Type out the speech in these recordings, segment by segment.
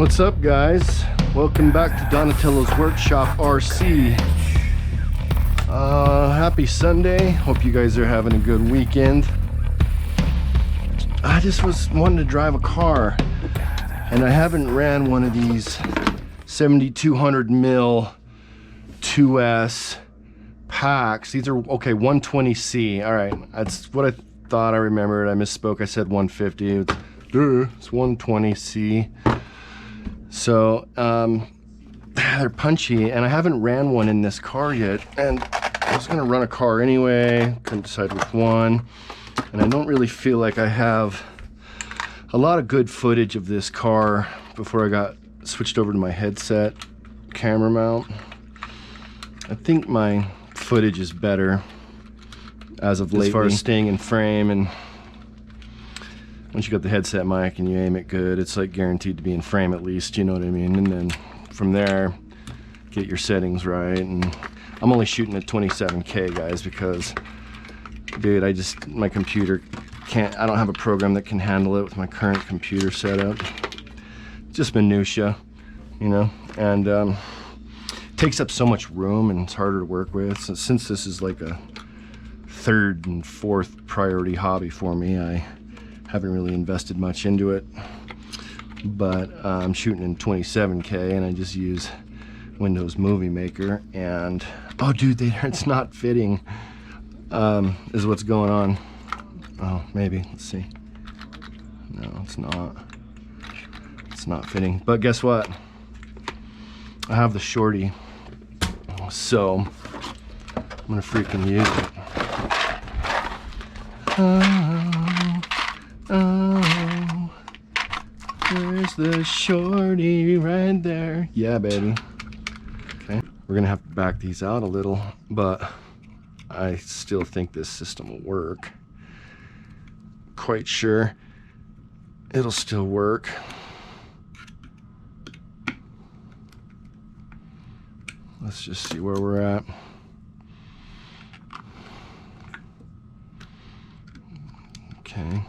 What's up, guys? Welcome back to Donatello's Workshop RC. Happy Sunday. Hope you guys are having a good weekend. I just was wanting to drive a car, and I haven't ran one of these 7200 mil 2S packs. These are, okay, 120C. All right, that's what I thought I remembered. I misspoke. I said 150. It's 120C. So, they're punchy, and I haven't ran one in this car yet, and I was gonna run a car anyway, couldn't decide which one, and I don't really feel like I have a lot of good footage of this car before I got switched over to my headset camera mount. I think my footage is better as of lately, as far as staying in frame, and once you got the headset mic and you aim it good, it's like guaranteed to be in frame at least, you know what I mean? And then from there, get your settings right. And I'm only shooting at 27K, guys, because, dude, my computer can't, I don't have a program that can handle it with my current computer setup. Just minutia, you know? And it takes up so much room and it's harder to work with. So since this is like a third and fourth priority hobby for me, I haven't really invested much into it, but I'm shooting in 27K and I just use Windows Movie Maker, and oh dude, it's not fitting, is what's going on. Oh, maybe, let's see. No, it's not fitting, but guess what? I have the shorty, so I'm gonna freaking use it. Oh, there's the shorty right there. Yeah, baby. Okay, we're gonna have to back these out a little, but I still think this system will work. Quite sure it'll still work. Let's just see where we're at. Okay.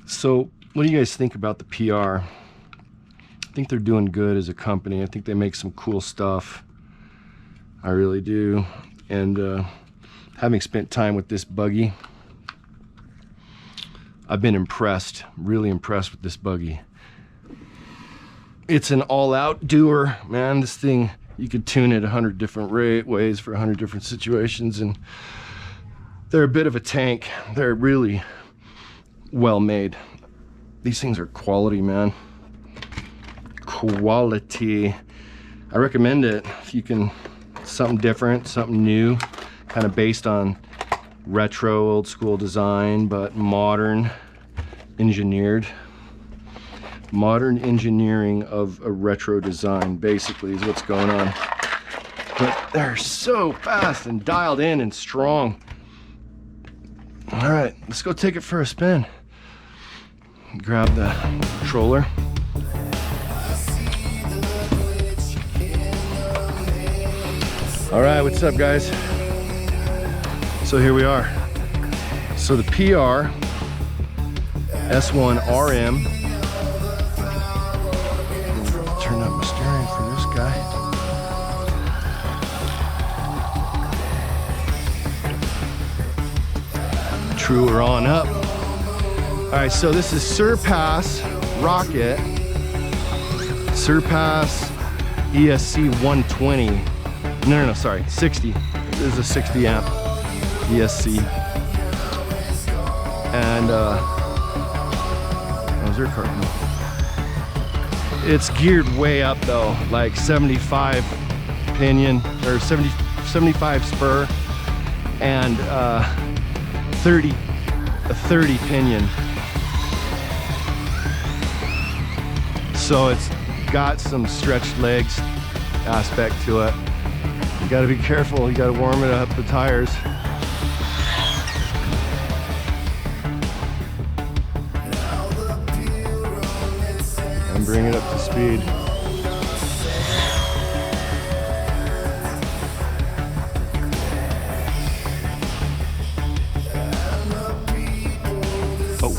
So, what do you guys think about the PR? I think they're doing good as a company. I think they make some cool stuff. I really do. And having spent time with this buggy, I've been impressed, really impressed with this buggy. It's an all-out doer, man. This thing, you could tune it 100 different ways for 100 different situations, and they're a bit of a tank. They're really well made. These things are quality, man. Quality. I recommend it if you can, something different, something new, kind of based on retro, old school design, but modern engineered. Modern engineering of a retro design, basically, is what's going on. But they're so fast and dialed in and strong. All right, let's go take it for a spin. Grab the controller. All right, what's up, guys? So here we are. So the PR S1 RM. Turn up my steering for this guy. True, we're on up. All right, so this is Surpass Rocket, Surpass ESC 120. No, sorry, 60. This is a 60 amp ESC. And, how's your car? It's geared way up though, like 75 pinion, or 75 spur, and 30 pinion. So it's got some stretched legs aspect to it. You gotta be careful, you gotta warm it up, the tires. And bring it up to speed. Oh.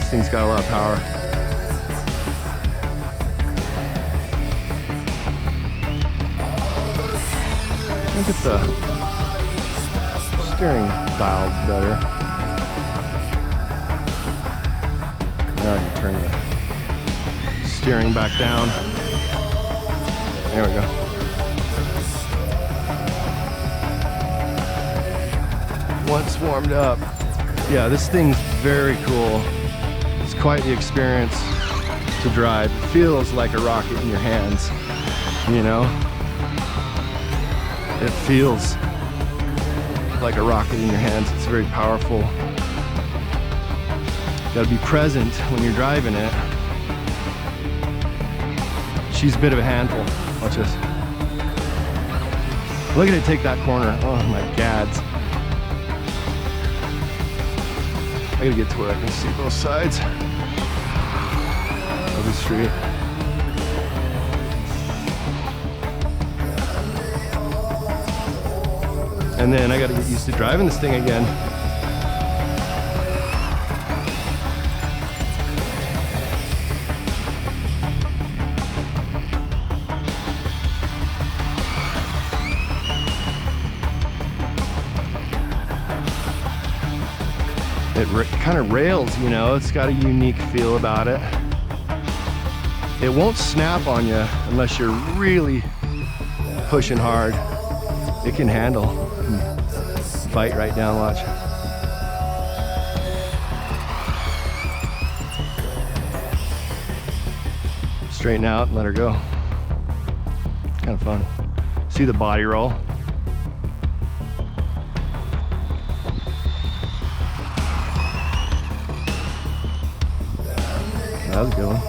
This thing's got a lot of power. Look at the steering dial's better. Now I can turn the steering back down. There we go. Once warmed up. Yeah, this thing's very cool. It's quite the experience to drive. It feels like a rocket in your hands, you know? It feels like a rocket in your hands. It's very powerful. You gotta be present when you're driving it. She's a bit of a handful. Watch this. Look at it take that corner. Oh my gads. I gotta get to where I can see both sides of the street. And then I gotta get used to driving this thing again. It kind of rails, you know, it's got a unique feel about it. It won't snap on you unless you're really pushing hard. It can handle, bite right down, watch. Straighten out and let her go. Kind of fun. See the body roll? That was a good one.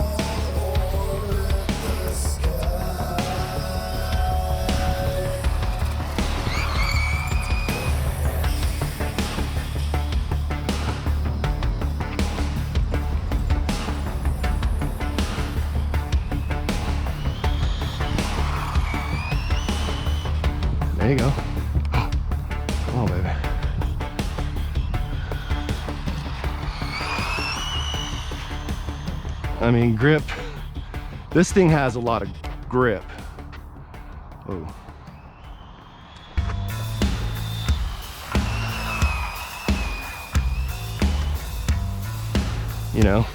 There you go. Come on, baby. I mean, grip. This thing has a lot of grip. Oh. You know?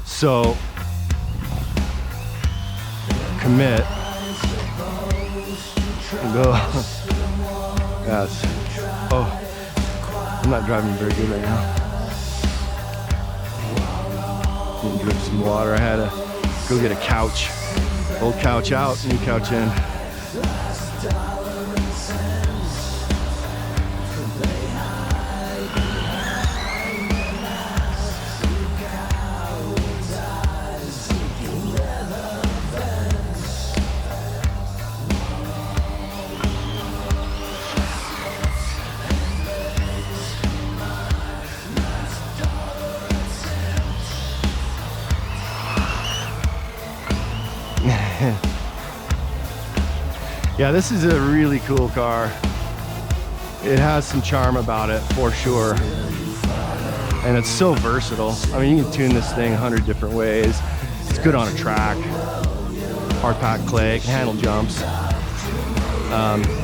So, commit. Go. Yes. Oh, I'm not driving very good right now. Drink some water. I had to go get a couch. Old couch out, new couch in. Yeah, this is a really cool car. It has some charm about it, for sure. And it's so versatile. I mean, you can tune this thing 100 different ways. It's good on a track. Hard packed clay, it can handle jumps.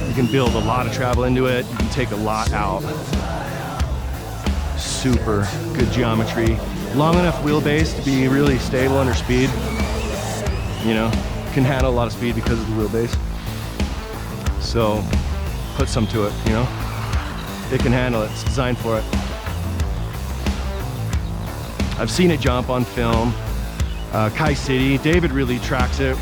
You can build a lot of travel into it. You can take a lot out. Super good geometry. Long enough wheelbase to be really stable under speed. You know, can handle a lot of speed because of the wheelbase. So put some to it, you know. It can handle it. It's designed for it. I've seen it jump on film. Kai City, David really tracks it.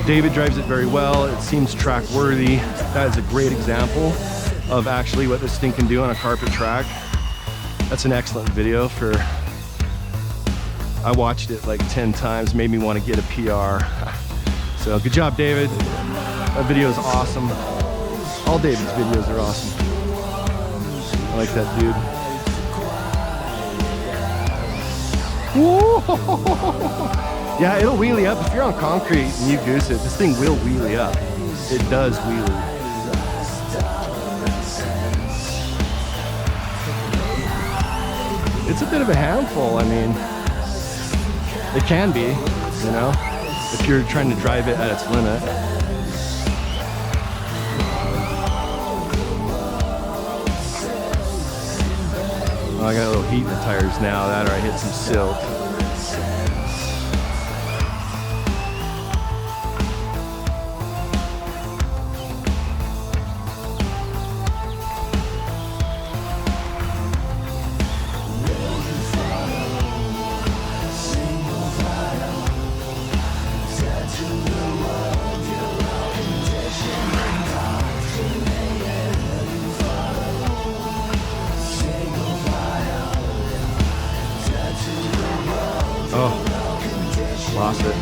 David drives it very well. It seems track worthy. That is a great example of actually what this thing can do on a carpet track. That's an excellent video for, I watched it like 10 times, made me want to get a PR. So good job, David. That video is awesome. All David's videos are awesome. I like that dude. Whoa! Yeah, it'll wheelie up. If you're on concrete and you goose it, this thing will wheelie up. It does wheelie. it's a bit of a handful. I mean, it can be, you know, if you're trying to drive it at its limit. Oh, I got a little heat in the tires now. That, or I hit some silt. Oh, lost it.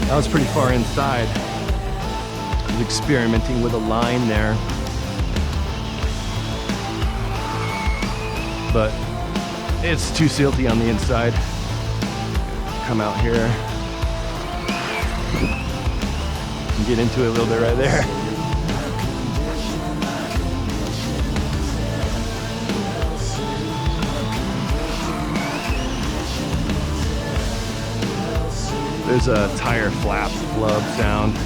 That was pretty far inside. I was experimenting with a line there. But it's too silty on the inside. Come out here and get into it a little bit right there. There's a tire flap flub sound.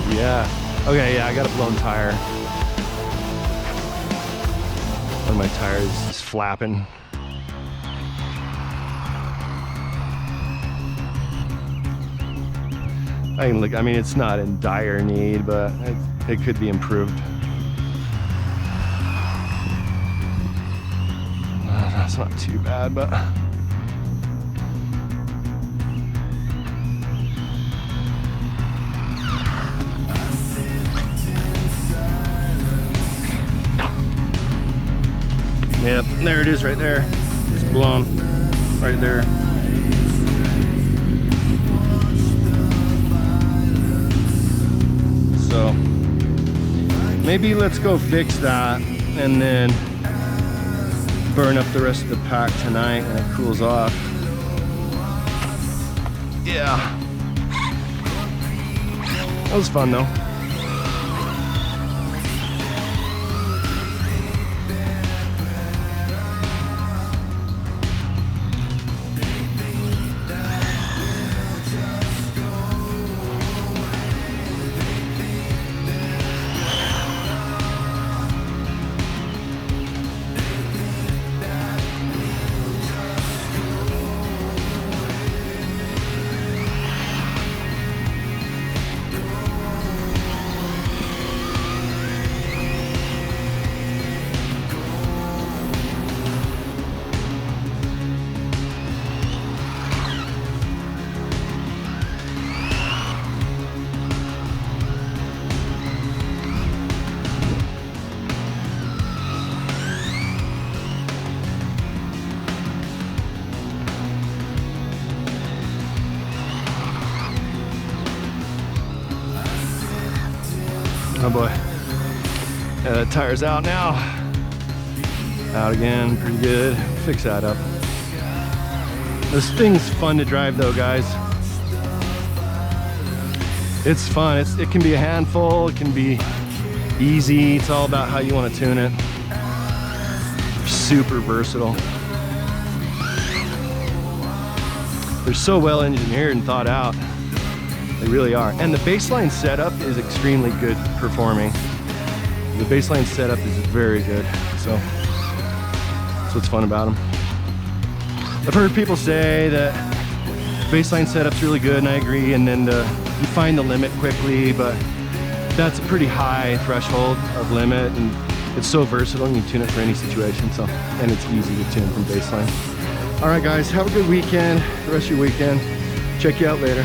Yeah. Okay, yeah, I got a blown tire. One of my tires is flapping. I can look, I mean, it's not in dire need, but it could be improved. That's not too bad, but yep, there it is right there. It's blown right there. So maybe let's go fix that and then burn up the rest of the pack tonight when it cools off. Yeah. That was fun though. Oh boy. Yeah, that tire's out now. Out again, pretty good. Fix that up. This thing's fun to drive though, guys. It's fun. It can be a handful, it can be easy. It's all about how you want to tune it. Super versatile. They're so well engineered and thought out. They really are. And the baseline setup is extremely good performing. The baseline setup is very good. So that's what's fun about them. I've heard people say that baseline setup's really good, and I agree, and then you find the limit quickly, but that's a pretty high threshold of limit, and it's so versatile and you can tune it for any situation, so, and it's easy to tune from baseline. All right guys, have a good weekend, the rest of your weekend. Check you out later.